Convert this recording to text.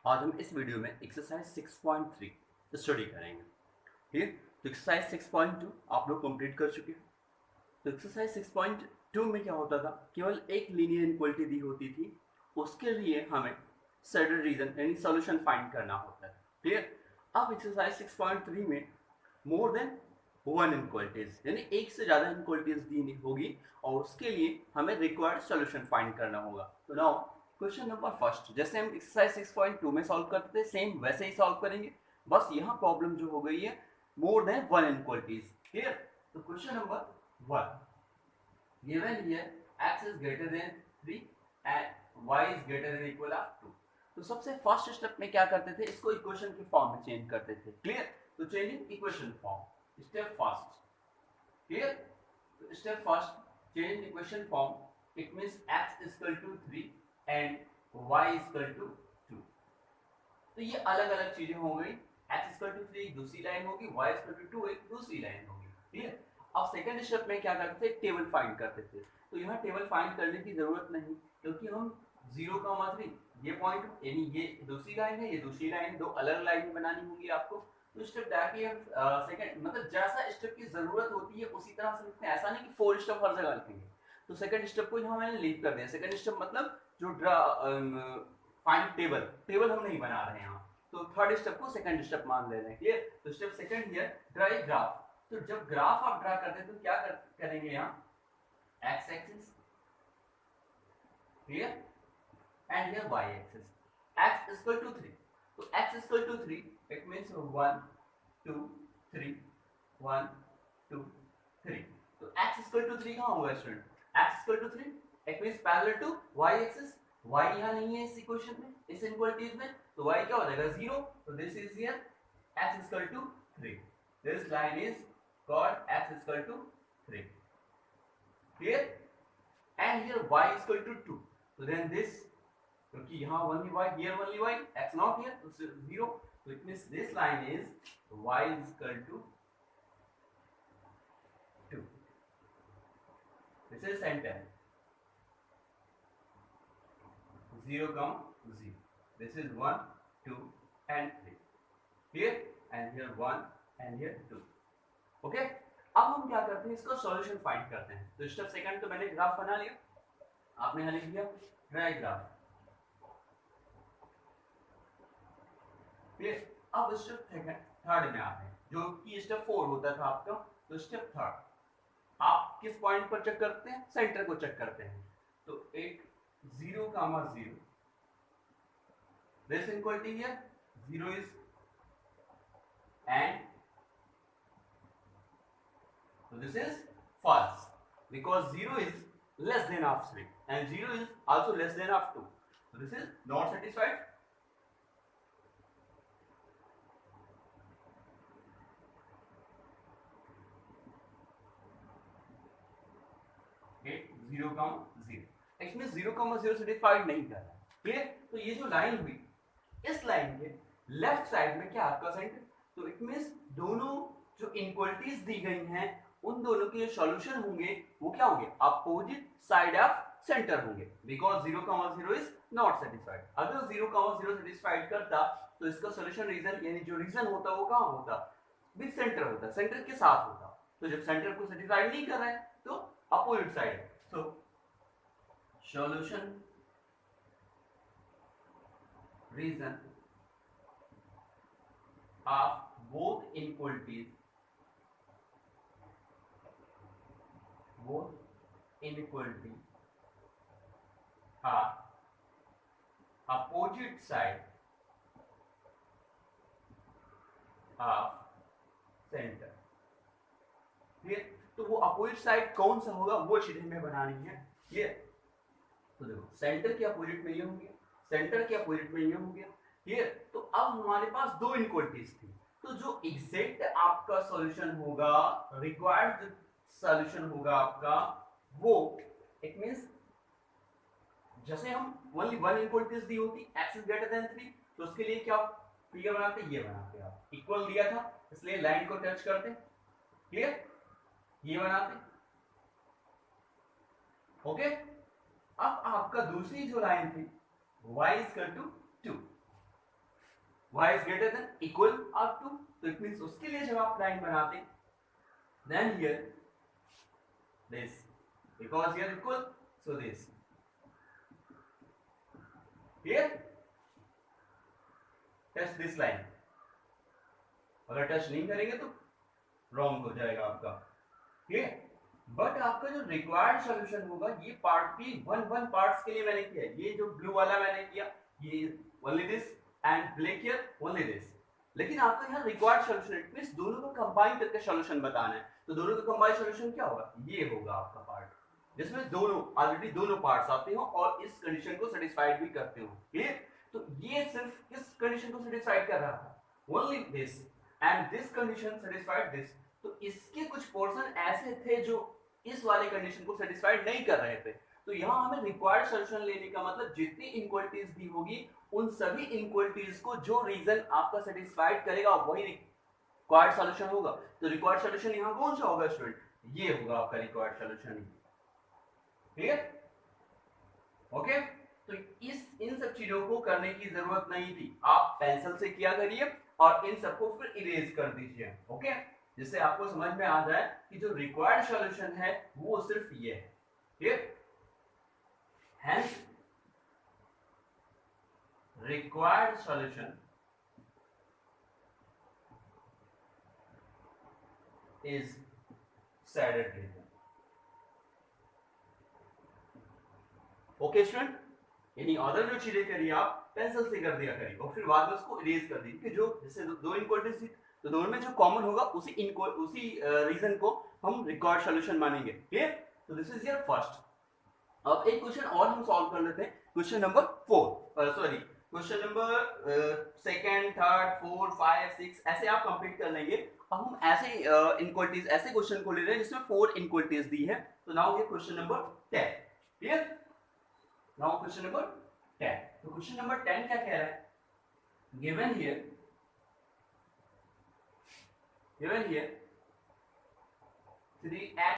आज हम इस वीडियो में एक्सरसाइज 6.3 स्टडी करेंगे। ठीक है, तो एक्सरसाइज 6.2 आप लोग कंप्लीट कर चुके हैं। तो एक्सरसाइज 6.2 में क्या होता था, केवल एक लीनियर इनक्वालिटी दी होती थी, उसके लिए हमें सैडल रीजन यानी सॉल्यूशन फाइंड करना होता है। ठीक है, अब एक्सरसाइज 6.3 में मोर देन वन इनक्वालिटीज यानी एक से ज्यादा इनक्वालिटीज दी होगी और उसके लिए हमें रिक्वायर्ड सॉल्यूशन फाइंड करना होगा। तो नाउ क्वेश्चन नंबर फर्स्ट, जैसे हम एक्सरसाइज 6.2 में सॉल्व करते थे सेम वैसे ही सॉल्व करेंगे, बस यहाँ प्रॉब्लम जो हो गई है more than one inequalities. Clear? तो question number one, given here x is greater than 3 and y is greater than equal of 2। तो सबसे फर्स्ट स्टेप में क्या करते थे, इसको इक्वेशन के फॉर्म में चेंज करते थे। क्लियर? तो changing equation form, step first. Clear? तो step first, change equation form, it means x is equal to 3 and y is equal to 2। तो ये अलग अलग चीजें हो गई, x is equal to 3 दूसरी लाइन होगी, y is equal to 2 एक दूसरी लाइन होगी। क्लियर? अब सेकंड स्टेप में क्या करते थे, टेबल फाइंड करते थे। तो यहाँ टेबल फाइंड करने की जरूरत नहीं, क्योंकि हम 0,3 ये पॉइंट यानी ये दूसरी लाइन है, ये दूसरी लाइन, दो अलग लाइन बनानी होगी आपको। तो स्टेप डायरेक्टली हम सेकंड मतलब जैसा स्टेप की जरूरत होती है उसी तरह से लिखते हैं, ऐसा नहीं कि 4 स्टेप हर जगह लिखेंगे। तो सेकंड स्टेप को यहाँ मैंने लीव कर दिया। सेकंड स्टेप मतलब जो फाइंड टेबल हम नहीं बना रहे हैं यहाँ, तो थर्ड स्टेप को सेकंड स्टेप मान ले रहे हैं। क्लियर? तो step second here, draw a graph. तो जब ग्राफ आप ड्रा करते हैं तो क्या करेंगे यहाँ, x axis, clear, and here y axis. X equal to 3, तो x equal to 3 it means 1 2 3 1 2 3। तो एक्स इक्वल टू 3 कहाँ होगा student, x equal to 3 it means parallel to y axis. Y यहाँ नहीं है इस इक्वेशन में, इस इनक्वालिटीज में, तो वाई क्या हो जाएगा 0। तो this is here x equal to 3, this line is called x is equal to 3. Clear? And here y is equal to 2. So then this, क्योंकि यहाँ only y, here only y, x not here, so 0. So it means this line is y is equal to 2. This is center. 0, 0. This is 1, 2, and 3. Clear? And here 1 and here 2. Okay, अब हम क्या करते हैं, इसका solution find करते हैं। तो step second तो मैंने ग्राफ बना लिया, आपने यहाँ लिख दिया ड्रा ग्राफ। अब स्टेप थर्ड में आते हैं, जो कि स्टेप 4 होता था आपका। तो स्टेप थर्ड, आप किस पॉइंट पर चेक करते हैं, सेंटर को चेक करते हैं। तो एक 0,0, this inequality here 0 is and so this is false because 0 is less than of 3 and 0 is also less than of 2, so this is not satisfied. Okay, 0,0 इसमें 0,0 satisfied नहीं कर रहा। क्लियर? तो ये जो लाइन हुई, इस लाइन के लेफ्ट साइड में क्या आपका सेंटर, तो इट मींस दोनों जो इनक्वालिटीज दी गई हैं उन दोनों के जो सॉल्यूशन होंगे वो क्या होंगे, अपोजिट साइड ऑफ सेंटर होंगे, बिकॉज 0,0 इज नॉट सेटिस्फाइड। अगर 0,0 सेटिस्फाइड करता तो इसका सॉल्यूशन रीजन यानी जो रीजन होता वो कहाँ होता, विद सेंटर होता, सेंटर के साथ होता। तो जब सेंटर को सेटिस्फाइड नहीं कर रहे हैं तो opposite side. So solution region of both inequalities, both inequality are opposite side of center। ठीक, तो वो अपोजिट साइड कौन सा होगा वो चीज हमें बनानी है। ये तो देखो सेंटर के अपोजिट में ये हो गया, सेंटर के अपोजिट में ये हो गया। क्लियर? तो अब हमारे पास दो इनक्वालिटीज थी, तो जो एग्जैक्ट आपका सॉल्यूशन होगा, रिक्वायर्ड सॉल्यूशन होगा आपका वो, इट मींस जैसे हम ओनली वन इनक्वालिटीज दी होती x इज ग्रेटर देन 3, तो उसके लिए क्या फिगर बनाते, ये बनाते, आप इक्वल दिया था इसलिए लाइन को टच करते। क्लियर? ये बनाते। ओके, अब आपका दूसरी जो लाइन थी y is equal to 2, y is greater than equal up to, तो it means उसके लिए जब आप लाइन बनाते then here this, because here equal, so this here touch this line, अगर टच नहीं करेंगे तो रॉन्ग हो जाएगा आपका, ठीक है। बट आपका जो रिक्वायर्ड सॉल्यूशन होगा, ये पार्ट भी वन पार्ट्स के लिए मैंने किया है, ये जो ब्लू वाला मैंने किया, ये only this and black here only this, लेकिन आपका यहाँ रिक्वायर्ड सॉल्यूशन इट मींस दोनों को कंबाइन करके सॉल्यूशन बताना है, तो दोनों का कंबाइन सॉल्यूशन क्या होगा, ये होगा आपका पार्ट जिसमें दोनों ऑलरेडी दोनों पार्ट्स आते हो और इस कंडीशन को सेटिस्फाइड भी करते हो, क्लियर। तो ये सिर्फ इस कंडीशन को सेटिस्फाइड कर रहा था, only this and this condition satisfied this, तो इसके कुछ पोर्शन ऐसे थे जो इस वाले कंडीशन को सेटिस्फाइड नहीं कर रहे थे, तो यहाँ हमें रिक्वायर्ड सॉल्यूशन लेने का मतलब जितनी इनइक्वालिटीज दी होगी उन सभी इनइक्वालिटीज को जो रीजन आपका सेटिस्फाइड करेगा वही रिक्वायर्ड सॉल्यूशन होगा। तो रिक्वायर्ड सॉल्यूशन यहाँ कौन सा होगा स्टूडेंट, ये होगा आपका रिक्वायर्ड सॉल्यूशन, क्लियर, ओके। तो इन सब चीजों को करने की जरूरत नहीं थी, आप पेंसिल से किया करिए और इन सबको फिर इरेज कर दीजिए, ओके, जिससे आपको समझ में आ जाए कि जो रिक्वायर्ड सॉल्यूशन है वो सिर्फ ये है, ठीक। Hence, required solution is shaded region. Okay student, यानी अदर जो चीजें करिए आप पेंसिल से कर दिया करिए और फिर बाद में उसको इरेज कर दीजिए कि जो जैसे दो इनइक्वालिटीज थी तो दोनों में जो कॉमन होगा उसी रीजन को हम रिक्वायर्ड सॉल्यूशन मानेंगे, क्लियर। तो दिस इज योर फर्स्ट। अब एक क्वेश्चन और हम सॉल्व कर लेते हैं, question number 4, sorry question number second, third, 4, 5, 6 ऐसे आप कंप्लीट कर लेंगे। अब हम ऐसे इनइक्वालिटीज ऐसे क्वेश्चन को ले रहे हैं जिसमें 4 इनइक्वालिटीज दी है। तो नाउ ये question number 10, clear. Now question number 10, तो क्वेश्चन नंबर 10 क्या कह रहा है, गिवन हियर 3x